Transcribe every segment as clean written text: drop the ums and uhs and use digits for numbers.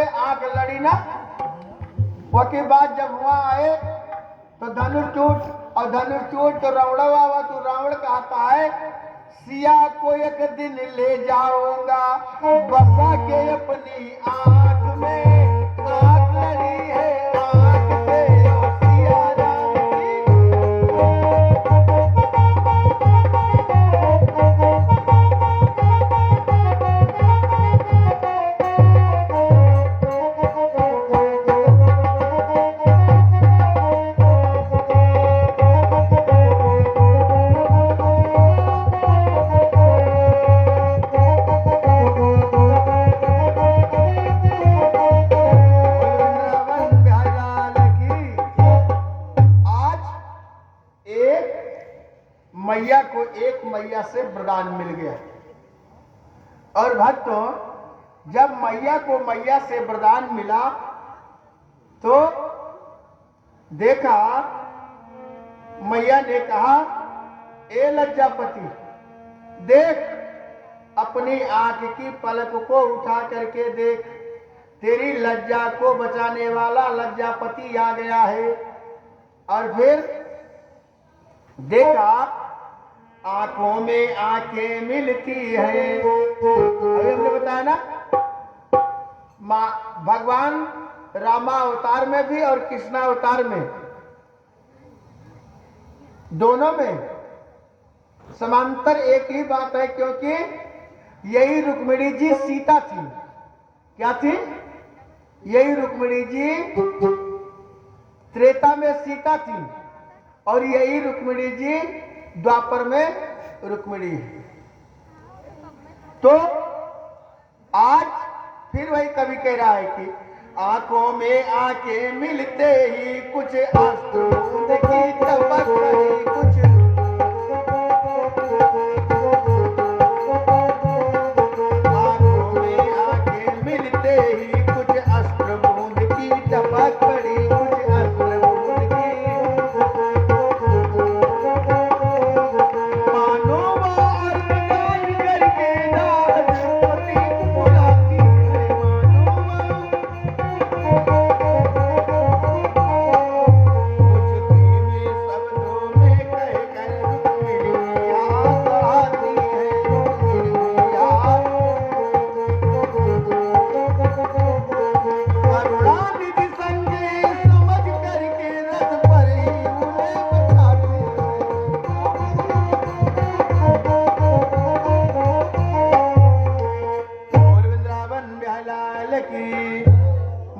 से आंख लड़ी ना, वो के बाद जब हुआ आए तो धनुष टूट, और धनुष टूट तो रावण आवा, तो रावण कहता है सिया को एक दिन ले जाऊंगा बसा के अपनी आंख में, आंख लड़ी है आंख से सिया राम की। मैया को एक मैया से वरदान मिल गया। और भक्तों, जब मैया को मैया से वरदान मिला तो देखा, मैया ने कहा ए लज्जापति, देख अपनी आंख की पलक को उठा करके देख, तेरी लज्जा को बचाने वाला लज्जापति आ गया है। और फिर देखा आंखों में आंखें मिलती है। अभी हमने बताया ना, भगवान रामा अवतार में भी और कृष्णा अवतार में, दोनों में समांतर एक ही बात है, क्योंकि यही रुक्मिणी जी सीता थी। क्या थी? यही रुक्मिणी जी त्रेता में सीता थी, और यही रुक्मिणी जी द्वापर में रुक्मिणी है। तो आज फिर वही कवि कह रहा है कि आंखों में आंखें मिलते ही कुछ अश्रु बूंद की टपक रही, कुछ आंखों में आंखें मिलते ही कुछ अश्रु बूंद की टपक पड़ी, कुछ अश्रु बूंद की।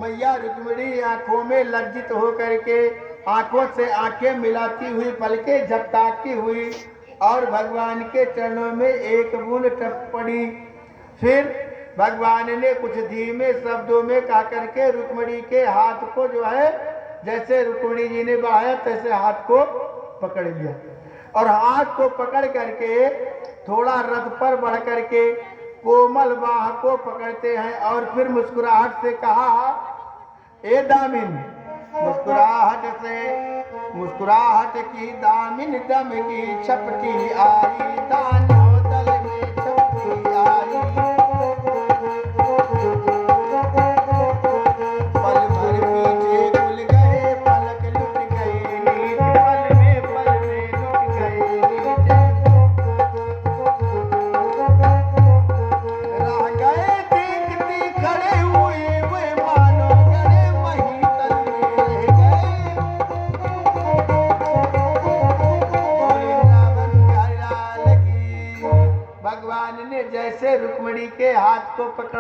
मैया रुक्मिणी आंखों में लज्जित होकर के आंखों से आंखें मिलाती हुई, पलकें झपटाती हुई, और भगवान के चरणों में एक बूंद टप पड़ी। फिर भगवान ने कुछ धीमे शब्दों में कहा करके रुक्मिणी के हाथ को जो है, जैसे रुक्मिणी जी ने बढ़ाया तैसे हाथ को पकड़ लिया, और हाथ को पकड़ करके थोड़ा रथ पर बढ़ करके कोमल बाह को पकड़ते हैं, और फिर मुस्कुराहट से कहा ए दामिन, मुस्कुराहट की दामिन दम की छपटी आई, दानो दल में छपटी आई। पल भर पीछे खुल गए, पलक लुट गई नीच, पल में लुट गई नीच। रह गए देखते खड़े हुए वे, मानो गए वहीं तल में रह गए। भगवान ने जैसे रुक्मिणी के हाथ को पकड़ा